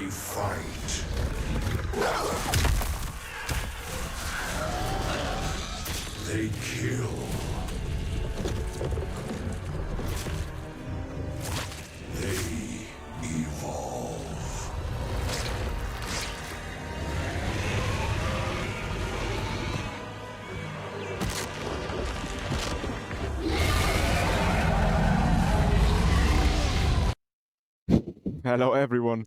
They fight. They kill. They evolve. Hello everyone.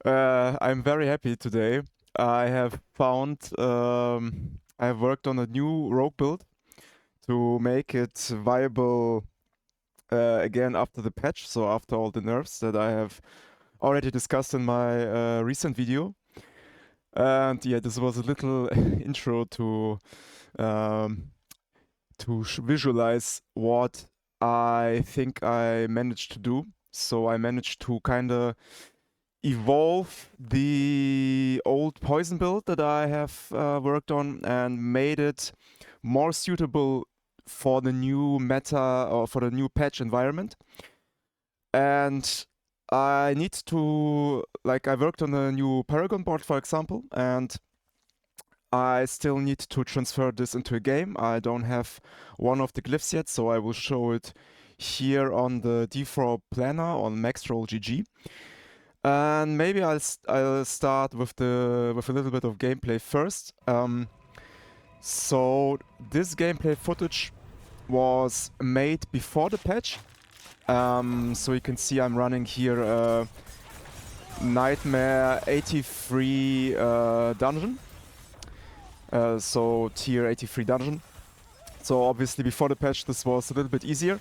I'm very happy today. I have I have worked on a new rogue build to make it viable again after the patch, so after all the nerfs that I have already discussed in my recent video. And yeah, this was a little intro to visualize what I think I managed to do. So I managed to kind of evolve the old poison build that I have worked on and made it more suitable for the new meta or for the new patch environment. And I need to, I worked on a new Paragon board, for example, and I still need to transfer this into a game. I don't have one of the glyphs yet, so I will show it here on the D4 planner on Maxroll GG. And maybe I'll start with a little bit of gameplay first. So this gameplay footage was made before the patch. So you can see I'm running here Nightmare 83 dungeon. So tier 83 dungeon. So obviously before the patch this was a little bit easier.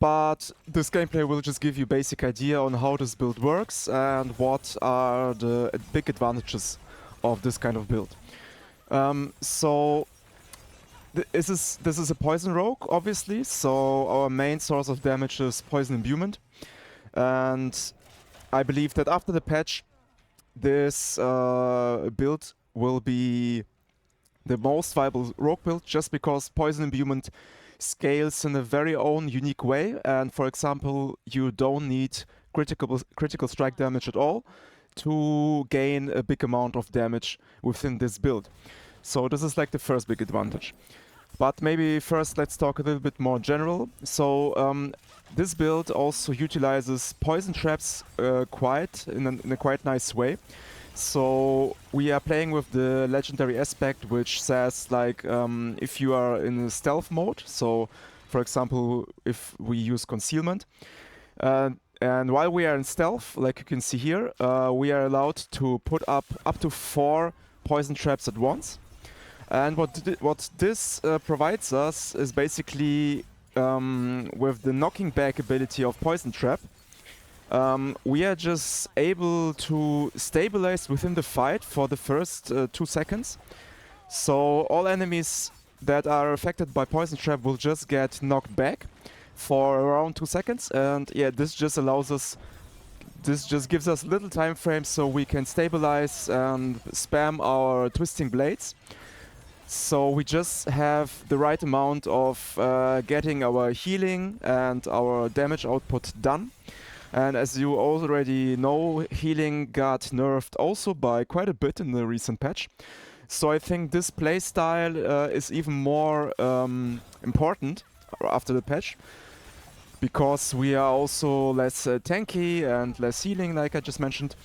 But this gameplay will just give you a basic idea on how this build works and what are the big advantages of this kind of build. So this is a poison rogue, obviously, so our main source of damage is poison imbuement. And I believe that after the patch, this build will be the most viable rogue build just because poison imbuement scales in a very own unique way, and for example you don't need critical strike damage at all to gain a big amount of damage within this build. So this is like the first big advantage. But maybe first let's talk a little bit more general. So this build also utilizes poison traps in a quite nice way. So we are playing with the legendary aspect, which says if you are in a stealth mode, so for example if we use concealment, and while we are in stealth, like you can see here, we are allowed to put up to 4 poison traps at once. And what this provides us is basically with the knocking back ability of poison trap, we are just able to stabilize within the fight for the first 2 seconds. So all enemies that are affected by poison trap will just get knocked back for around 2 seconds. And yeah, this just gives us little time frame so we can stabilize and spam our twisting blades. So we just have the right amount of getting our healing and our damage output done. And as you already know, healing got nerfed also by quite a bit in the recent patch. So I think this playstyle is even more important after the patch, because we are also less tanky and less healing, like I just mentioned.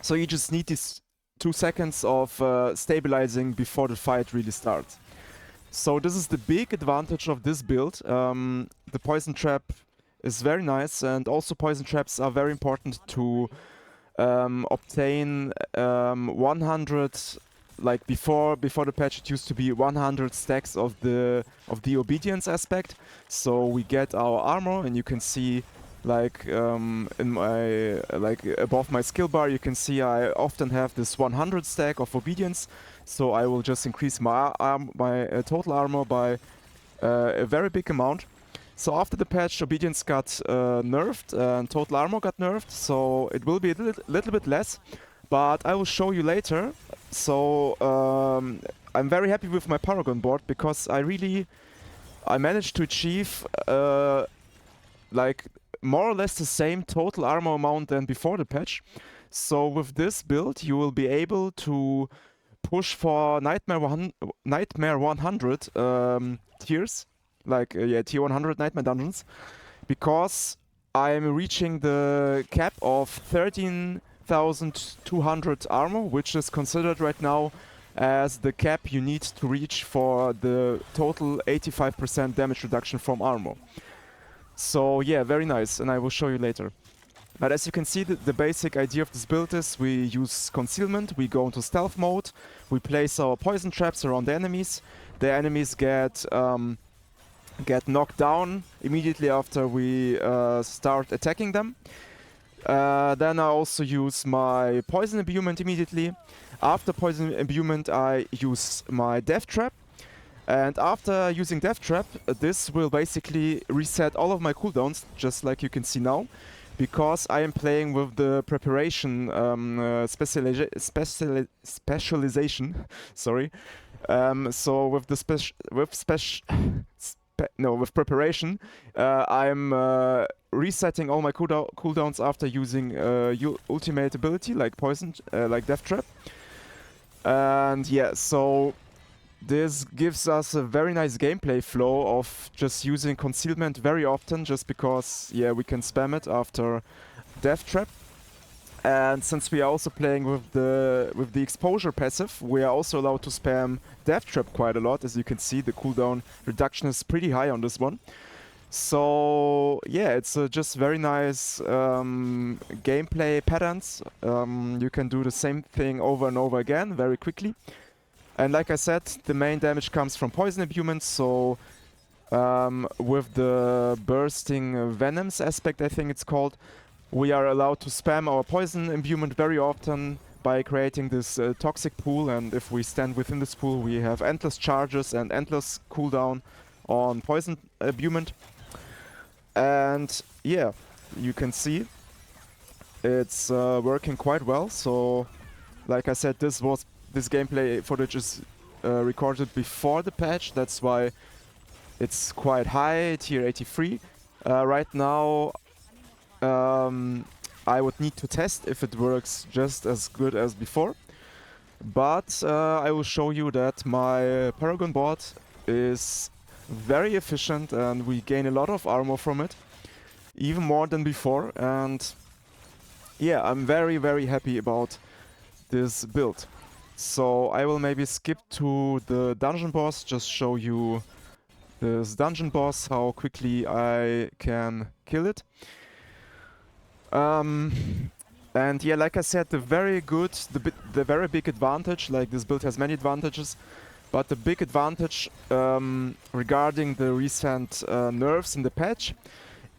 So you just need these 2 seconds of stabilizing before the fight really starts. So this is the big advantage of this build. The poison trap is very nice, and also poison traps are very important to obtain 100, like before the patch it used to be 100 stacks of the obedience aspect. So we get our armor, and you can see in my above my skill bar you can see I often have this 100 stack of obedience. So I will just increase my total armor by a very big amount. So after the patch, obedience got nerfed and total armor got nerfed, so it will be a little bit less, but I will show you later. So I'm very happy with my Paragon board because I managed to achieve more or less the same total armor amount than before the patch. So with this build, you will be able to push for Nightmare 100 tiers, like tier 100 Nightmare dungeons, because I'm reaching the cap of 13,200 armor, which is considered right now as the cap you need to reach for the total 85% damage reduction from armor. So yeah, very nice, and I will show you later. But as you can see, the basic idea of this build is we use concealment, we go into stealth mode, we place our poison traps around the enemies get knocked down immediately after we start attacking them. Then I also use my poison imbuement immediately. After poison imbuement I use my death trap. And after using Death Trap, this will basically reset all of my cooldowns, just like you can see now, because I am playing with the preparation specialization. Sorry. So with the with preparation, I'm resetting all my cooldowns after using ultimate ability like poison, like Death Trap. And yeah, so this gives us a very nice gameplay flow of just using concealment very often, just because, yeah, we can spam it after Death Trap. And since we are also playing with the exposure passive, we are also allowed to spam Death Trap quite a lot. As you can see, the cooldown reduction is pretty high on this one. So yeah, it's just very nice gameplay patterns. You can do the same thing over and over again very quickly. And like I said, the main damage comes from poison imbuement, so with the bursting venoms aspect, I think it's called, we are allowed to spam our poison imbuement very often by creating this toxic pool, and if we stand within this pool we have endless charges and endless cooldown on poison imbuement. And yeah, you can see it's working quite well. So like I said, this gameplay footage is recorded before the patch, that's why it's quite high, tier 83. Right now I would need to test if it works just as good as before, but I will show you that my Paragon board is very efficient and we gain a lot of armor from it, even more than before. And yeah, I'm very, very happy about this build. So I will maybe skip to the dungeon boss, just show you this dungeon boss, how quickly I can kill it. And yeah, like I said, the very big advantage, like this build has many advantages, but the big advantage regarding the recent nerfs in the patch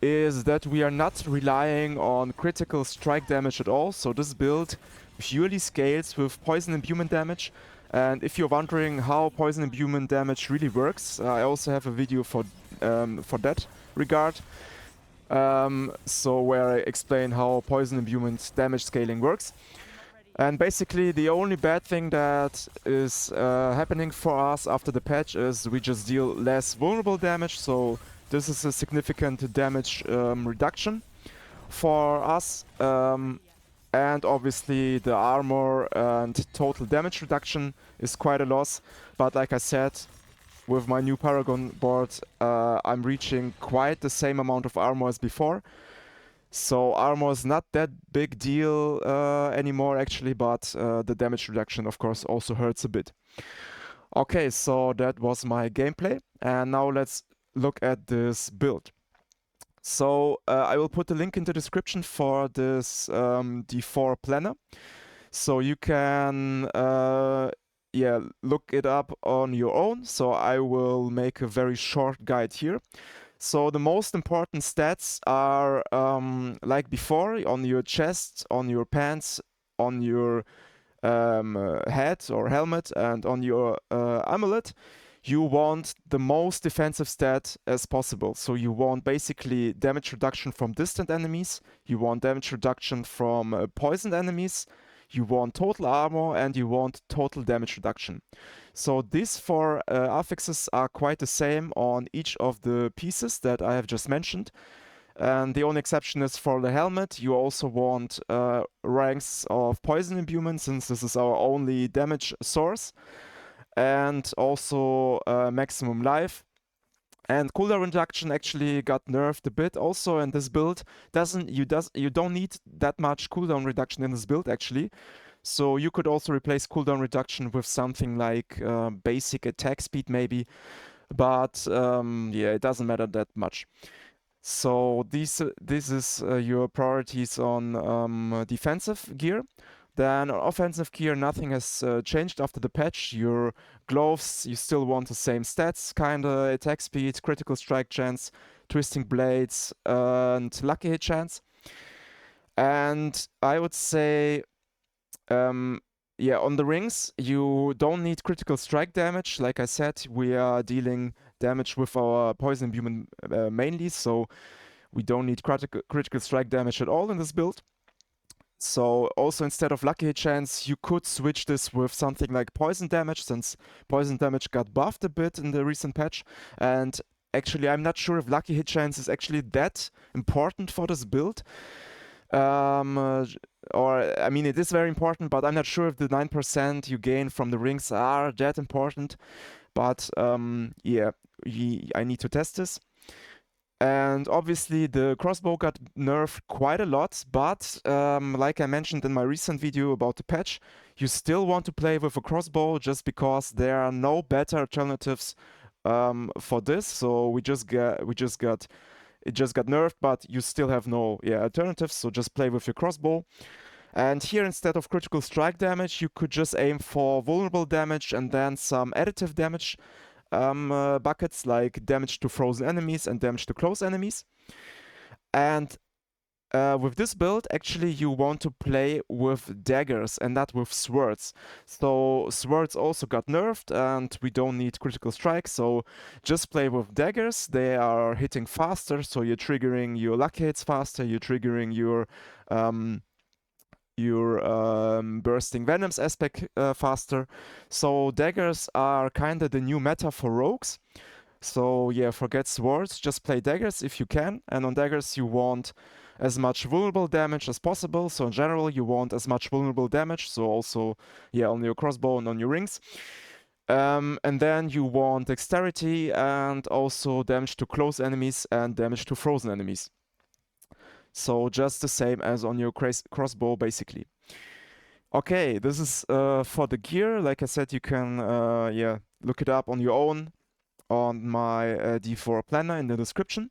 is that we are not relying on critical strike damage at all. So this build purely scales with poison imbuement damage. And if you're wondering how poison imbuement damage really works, I also have a video for that regard. So where I explain how poison imbuement damage scaling works. And basically the only bad thing that is happening for us after the patch is we just deal less vulnerable damage. So this is a significant damage reduction for us. And obviously the armor and total damage reduction is quite a loss. But like I said, with my new Paragon board, I'm reaching quite the same amount of armor as before. So armor is not that big deal anymore actually, but the damage reduction of course also hurts a bit. Okay, so that was my gameplay, and now let's look at this build. So I will put a link in the description for this D4 planner, so you can look it up on your own. So I will make a very short guide here. So the most important stats are like before, on your chest, on your pants, on your head or helmet, and on your amulet. You want the most defensive stat as possible. So you want basically damage reduction from distant enemies, you want damage reduction from poisoned enemies, you want total armor, and you want total damage reduction. So these four affixes are quite the same on each of the pieces that I have just mentioned. And the only exception is for the helmet. You also want ranks of poison imbuement, since this is our only damage source. And also maximum life. And cooldown reduction actually got nerfed a bit also, and this build you don't need that much cooldown reduction in this build actually. So you could also replace cooldown reduction with something like basic attack speed maybe, but yeah, it doesn't matter that much. So this is your priorities on defensive gear. Then on offensive gear, nothing has changed after the patch. Your gloves, you still want the same stats, kinda attack speed, critical strike chance, twisting blades, and lucky hit chance. And I would say, yeah, on the rings, you don't need critical strike damage. Like I said, we are dealing damage with our poison imbuement mainly, so we don't need critical strike damage at all in this build. So also instead of lucky hit chance, you could switch this with something like poison damage, since poison damage got buffed a bit in the recent patch. And actually, I'm not sure if lucky hit chance is actually that important for this build. Or, I mean, it is very important, but I'm not sure if the 9% you gain from the rings are that important. But yeah, I need to test this. And obviously the crossbow got nerfed quite a lot, but like I mentioned in my recent video about the patch, you still want to play with a crossbow just because there are no better alternatives for this. So it just got nerfed, but you still have no alternatives. So just play with your crossbow. And here, instead of critical strike damage, you could just aim for vulnerable damage and then some additive damage buckets, like damage to frozen enemies and damage to close enemies. And with this build, actually, you want to play with daggers and not with swords. So swords also got nerfed, and we don't need critical strike. So just play with daggers. They are hitting faster, so you're triggering your lucky hits faster. You're triggering your bursting venoms aspect faster. So daggers are kind of the new meta for rogues. So yeah, forget swords, just play daggers if you can. And on daggers you want as much vulnerable damage as possible. So in general you want as much vulnerable damage. So also on your crossbow and on your rings. And then you want dexterity and also damage to close enemies and damage to frozen enemies. So just the same as on your crossbow, basically. Okay, this is for the gear. Like I said, you can look it up on your own on my D4 planner in the description.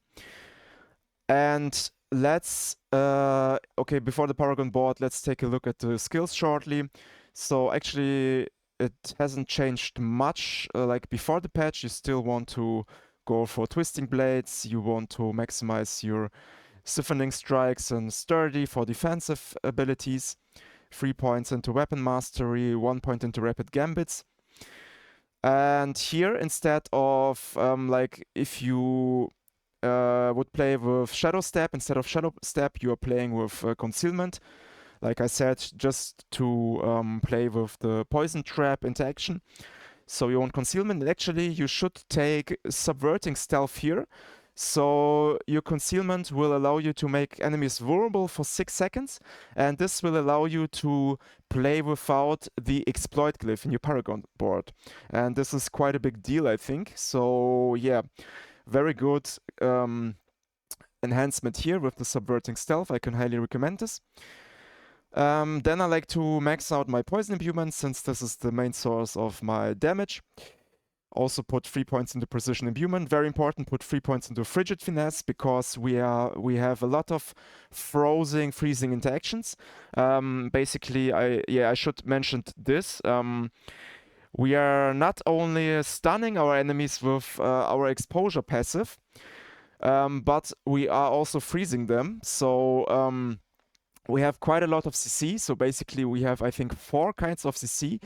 And let's okay, before the Paragon board, let's take a look at the skills shortly. So actually, it hasn't changed much. Like before the patch, you still want to go for twisting blades. You want to maximize your stiffening strikes and sturdy for defensive abilities. 3 points into weapon mastery, 1 point into rapid gambits. And here, instead of like if you would play with Shadow Step, instead of Shadow Step, you are playing with Concealment. Like I said, just to play with the Poison Trap interaction. So you want Concealment, and actually you should take Subverting Stealth here. So your Concealment will allow you to make enemies vulnerable for 6 seconds, and this will allow you to play without the Exploit glyph in your Paragon board. And this is quite a big deal, I think. So yeah, very good enhancement here with the Subverting Stealth. I can highly recommend this. Then I like to max out my Poison Imbuement, since this is the main source of my damage. Also put 3 points into Precision Imbuement. Very important, put 3 points into Frigid Finesse, because we have a lot of freezing interactions. Basically, I should mention this. We are not only stunning our enemies with our exposure passive, but we are also freezing them. So we have quite a lot of CC. So basically we have, I think, 4 kinds of CC.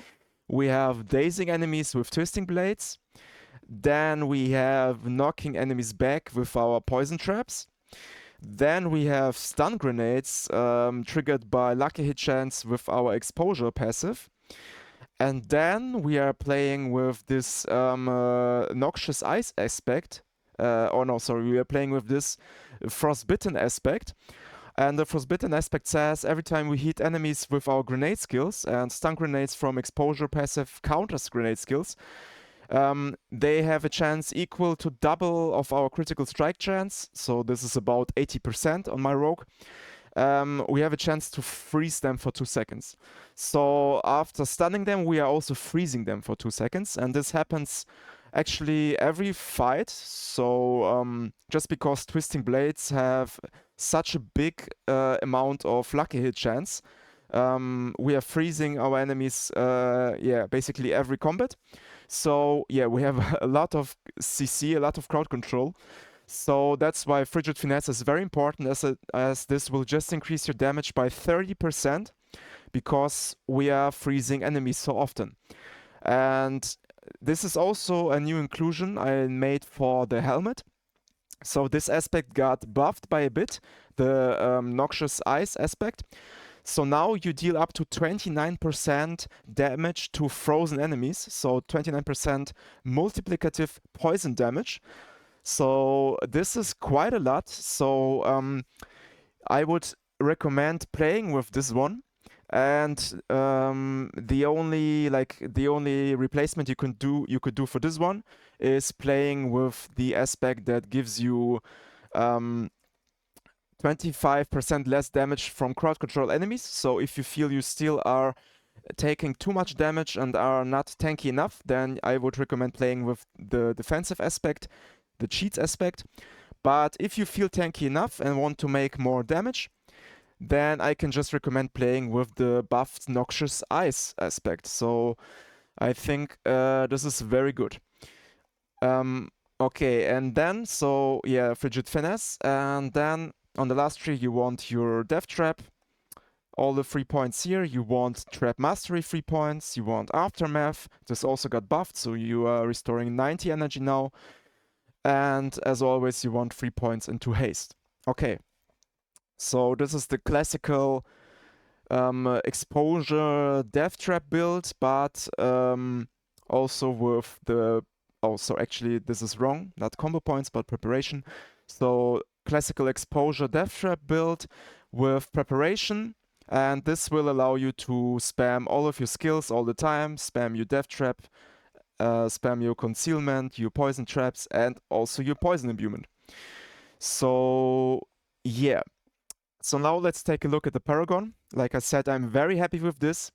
We have dazing enemies with twisting blades. Then we have knocking enemies back with our poison traps. Then we have stun grenades triggered by lucky hit chance with our exposure passive. And then we are playing with this noxious ice aspect oh no, sorry, we are playing with this Frostbitten aspect. And the Frostbitten aspect says every time we hit enemies with our grenade skills, and stun grenades from exposure passive counters grenade skills, they have a chance equal to double of our critical strike chance. So this is about 80% on my rogue. We have a chance to freeze them for 2 seconds. So after stunning them, we are also freezing them for 2 seconds. And this happens actually every fight. So just because Twisting Blades have such a big amount of lucky hit chance, we are freezing our enemies, basically every combat. So yeah, we have a lot of CC, a lot of crowd control. So that's why Frigid Finesse is very important, as this will just increase your damage by 30% because we are freezing enemies so often. And this is also a new inclusion I made for the helmet. So this aspect got buffed by a bit, the Noxious Ice aspect. So now you deal up to 29% damage to frozen enemies, so 29% multiplicative poison damage. So this is quite a lot. So I would recommend playing with this one. And the only replacement you could do for this one is playing with the aspect that gives you 25% less damage from crowd control enemies. So if you feel you still are taking too much damage and are not tanky enough, then I would recommend playing with the defensive aspect, the cheats aspect. But if you feel tanky enough and want to make more damage, then I can just recommend playing with the buffed Noxious Ice aspect. So I think this is very good. Okay, and then, so yeah, Frigid Finesse, and then on the last tree you want your Death Trap, all the 3 points here. You want Trap Mastery 3 points, you want Aftermath, this also got buffed, so you are restoring 90 energy now. And as always, you want 3 points into haste. Okay, so this is the classical exposure Death Trap build, but also with the... Oh, so actually this is wrong, not combo points, but preparation. So classical exposure Death Trap build with preparation, and this will allow you to spam all of your skills all the time, spam your Death Trap, spam your concealment, your poison traps, and also your poison imbuement. So yeah. So now let's take a look at the Paragon. Like I said, I'm very happy with this.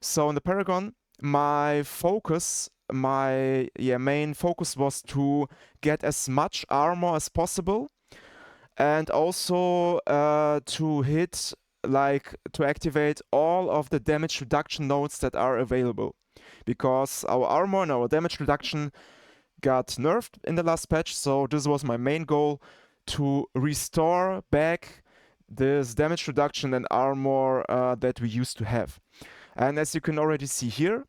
So in the Paragon, my main focus was to get as much armor as possible, and also to activate all of the damage reduction nodes that are available, because our armor and our damage reduction got nerfed in the last patch. So this was my main goal, to restore back this damage reduction and armor that we used to have. And as you can already see here,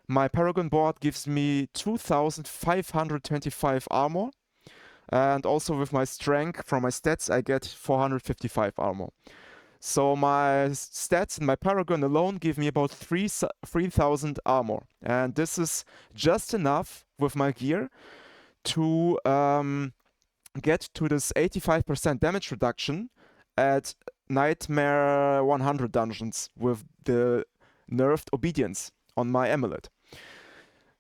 my Paragon board gives me 2525 armor, and also with my strength from my stats I get 455 armor. So my stats in my Paragon alone give me about 3000 armor, and this is just enough with my gear to get to this 85% damage reduction at Nightmare 100 dungeons with the nerfed obedience on my amulet.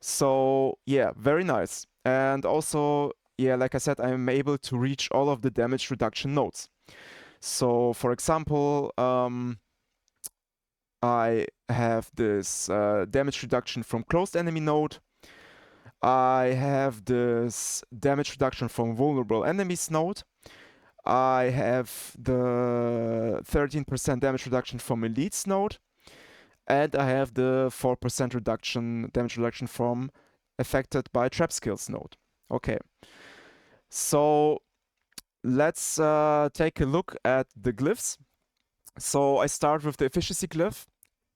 So yeah, very nice. And also, yeah, like I said, I'm able to reach all of the damage reduction nodes. So for example, I have this damage reduction from closed enemy node. I have this damage reduction from vulnerable enemies node. I have the 13% damage reduction from elites node. And I have the 4% damage reduction from affected by trap skills node. Okay. So let's take a look at the glyphs. So I start with the efficiency glyph.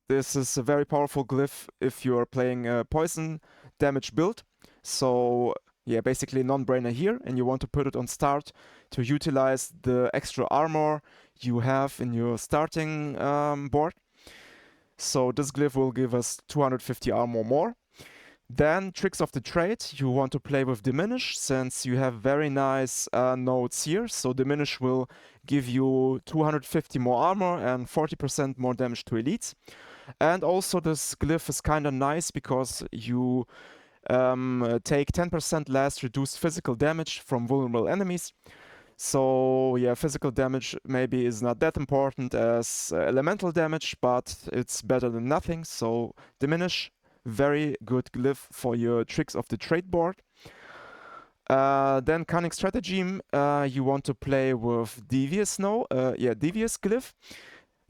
This is a very powerful glyph if you're playing a poison damage build. So yeah, basically non-brainer here, and you want to put it on start to utilize the extra armor you have in your starting board. So this glyph will give us 250 armor more. Then tricks of the trade, you want to play with Diminish since you have very nice nodes here. So Diminish will give you 250 more armor and 40% more damage to elites. And also this glyph is kind of nice because you take 10% less reduced physical damage from vulnerable enemies. So yeah, physical damage maybe is not that important as elemental damage, but it's better than nothing. So Diminish, very good glyph for your tricks of the trade board. Then Cunning Stratagem, you want to play with Devious Devious glyph.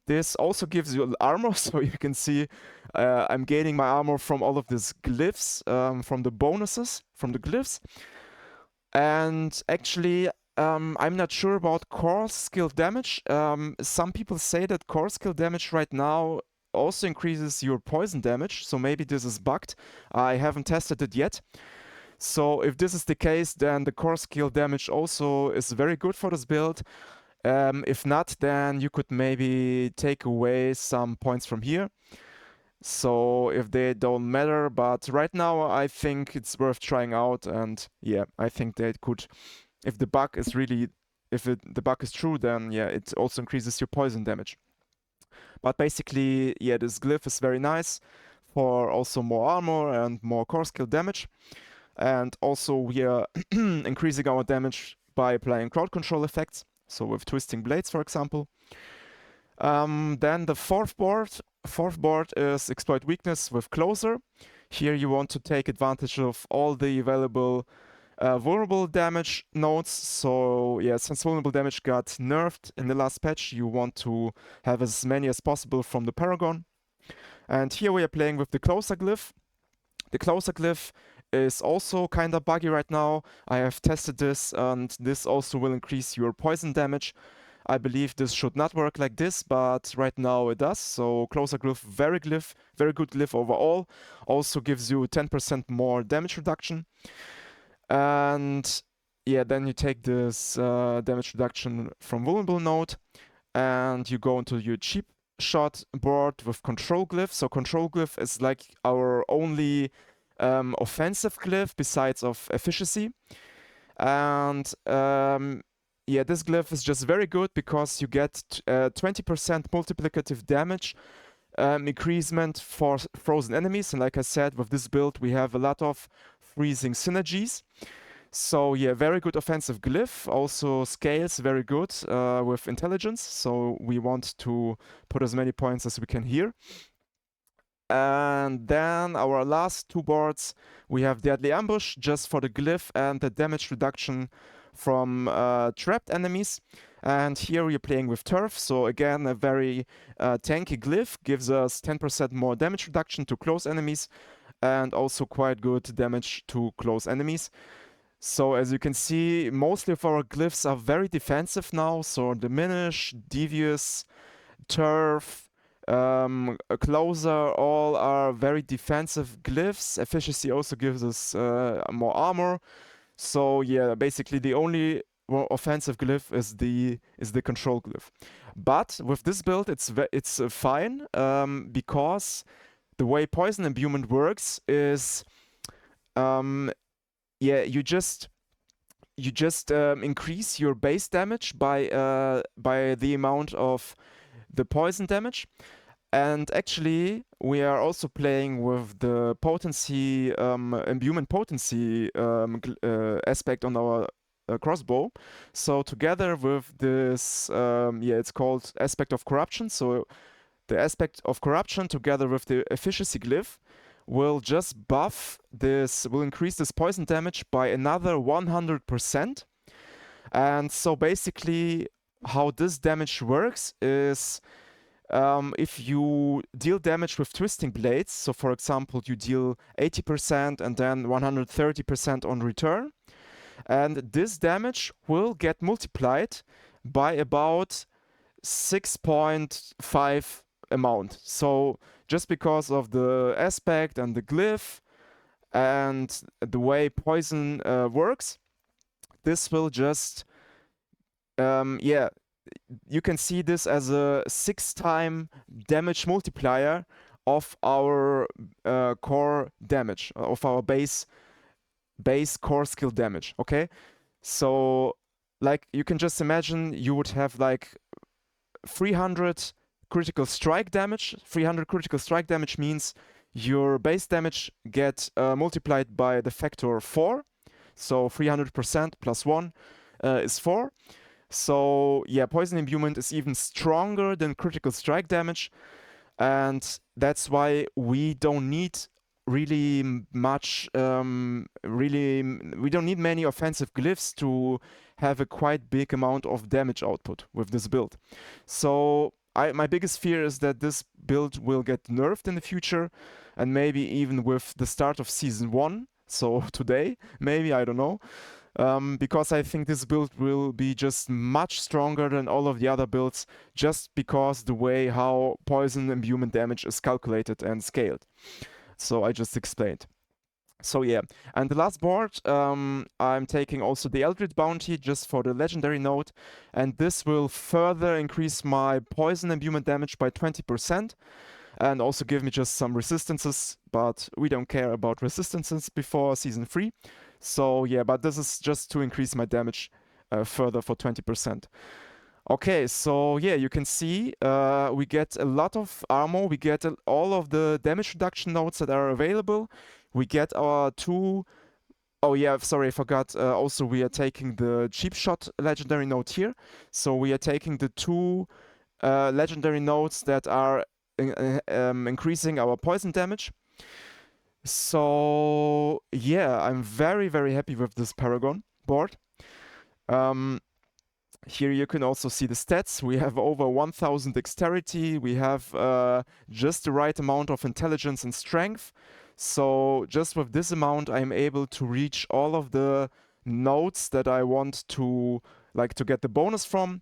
This also gives you armor, so you can see I'm gaining my armor from all of these glyphs, from the bonuses, from the glyphs. And actually, I'm not sure about core skill damage. Some people say that core skill damage right now also increases your poison damage, so maybe this is bugged. I haven't tested it yet. So if this is the case, then the core skill damage also is very good for this build. If not, then you could maybe take away some points from here. So if they don't matter, but right now I think it's worth trying out, and yeah, I think they could. If the bug is really, the bug is true, then yeah, it also increases your poison damage. But basically, yeah, this glyph is very nice for also more armor and more core skill damage. And also we are increasing our damage by applying crowd control effects. So with twisting blades, for example. Then the fourth board is exploit weakness with closer. Here you want to take advantage of all the available vulnerable damage nodes. So yeah, since vulnerable damage got nerfed in the last patch, you want to have as many as possible from the Paragon. And here we are playing with the closer glyph. The closer glyph is also kind of buggy right now. I have tested this, and this also will increase your poison damage. I believe this should not work like this, but right now it does. So closer glyph, very good glyph overall. Also gives you 10% more damage reduction. And yeah, then you take this damage reduction from vulnerable node, and you go into your cheap shot board with control glyph. So control glyph is like our only offensive glyph besides of efficiency. And yeah, this glyph is just very good because you get 20% multiplicative damage increasement for frozen enemies. And like I said, with this build, we have a lot of freezing synergies. So yeah, very good offensive glyph. Also scales very good with intelligence. So we want to put as many points as we can here. And then our last two boards, we have Deadly Ambush just for the glyph and the damage reduction from trapped enemies. And here we're playing with Turf. So again, a very tanky glyph gives us 10% more damage reduction to close enemies and also quite good damage to close enemies. So as you can see, mostly of our glyphs are very defensive now. So Diminish, Devious, Turf, a Closer, all are very defensive glyphs. Efficiency also gives us more armor. So yeah, basically the only offensive glyph is the control glyph. But with this build, it's fine because the way poison imbuement works is yeah, you just increase your base damage by the amount of the poison damage. And actually, we are also playing with the potency, imbuement potency aspect on our crossbow. So together with this, yeah, it's called aspect of corruption. So the aspect of corruption together with the efficiency glyph will just buff this, will increase this poison damage by another 100%. And so basically, how this damage works is if you deal damage with twisting blades, so for example, you deal 80% and then 130% on return, and this damage will get multiplied by about 6.5 amount. So just because of the aspect and the glyph and the way poison works, this will just yeah, you can see this as a 6-time damage multiplier of our core damage, of our base core skill damage. Okay, so like you can just imagine you would have like 300 critical strike damage. 300 critical strike damage means your base damage get multiplied by the factor 4. So 300% plus 1 is 4. So yeah, poison imbuement is even stronger than critical strike damage, and that's why we don't need really much we don't need many offensive glyphs to have a quite big amount of damage output with this build. So my biggest fear is that this build will get nerfed in the future, and maybe even with the start of season 1, so today maybe, I don't know, because I think this build will be just much stronger than all of the other builds, just because the way how poison imbuement damage is calculated and scaled. So I just explained. So yeah, and the last board, I'm taking also the Eldritch Bounty just for the legendary node, and this will further increase my poison imbuement damage by 20%, and also give me just some resistances, but we don't care about resistances before season 3. So yeah, but this is just to increase my damage further for 20%. Okay, so yeah, you can see we get a lot of armor, we get all of the damage reduction nodes that are available, we get our 2... Oh yeah, sorry, I forgot, also we are taking the cheap shot legendary node here, so we are taking the 2 legendary nodes that are increasing our poison damage. So yeah, I'm very, very happy with this Paragon board. Here you can also see the stats. We have over 1000 dexterity. We have just the right amount of intelligence and strength. So just with this amount, I'm able to reach all of the nodes that I want to get the bonus from.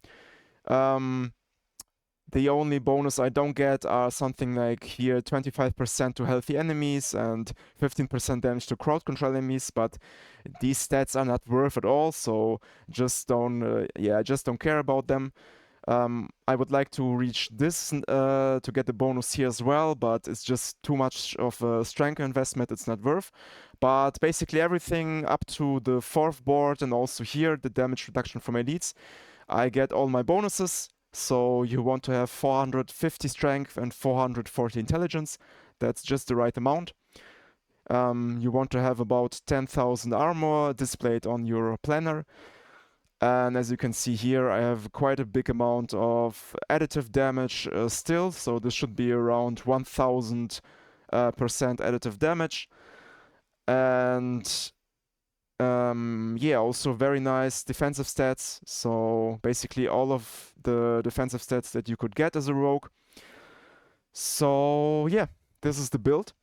The only bonus I don't get are something like here 25% to healthy enemies and 15% damage to crowd control enemies, but these stats are not worth at all, so just don't care about them. I would like to reach this to get the bonus here as well, but it's just too much of a strength investment, it's not worth. But basically everything up to the 4th board and also here the damage reduction from elites, I get all my bonuses. So you want to have 450 strength and 440 intelligence. That's just the right amount. You want to have about 10,000 armor displayed on your planner. And as you can see here, I have quite a big amount of additive damage still. So this should be around 1000% additive damage. And yeah, also very nice defensive stats. So basically all of the defensive stats that you could get as a rogue. So yeah, this is the build.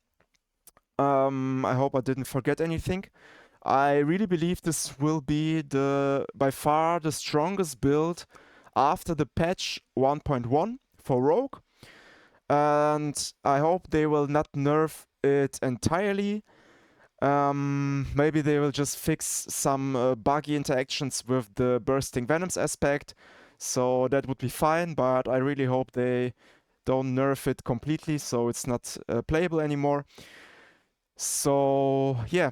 I hope I didn't forget anything. I really believe this will be by far the strongest build after the patch 1.1 for rogue. And I hope they will not nerf it entirely. Maybe they will just fix some buggy interactions with the bursting venoms aspect, so that would be fine, but I really hope they don't nerf it completely so it's not playable anymore. So yeah,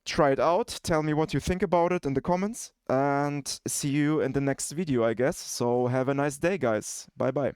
try it out, tell me what you think about it in the comments, and see you in the next video, I guess. So have a nice day, guys. Bye bye.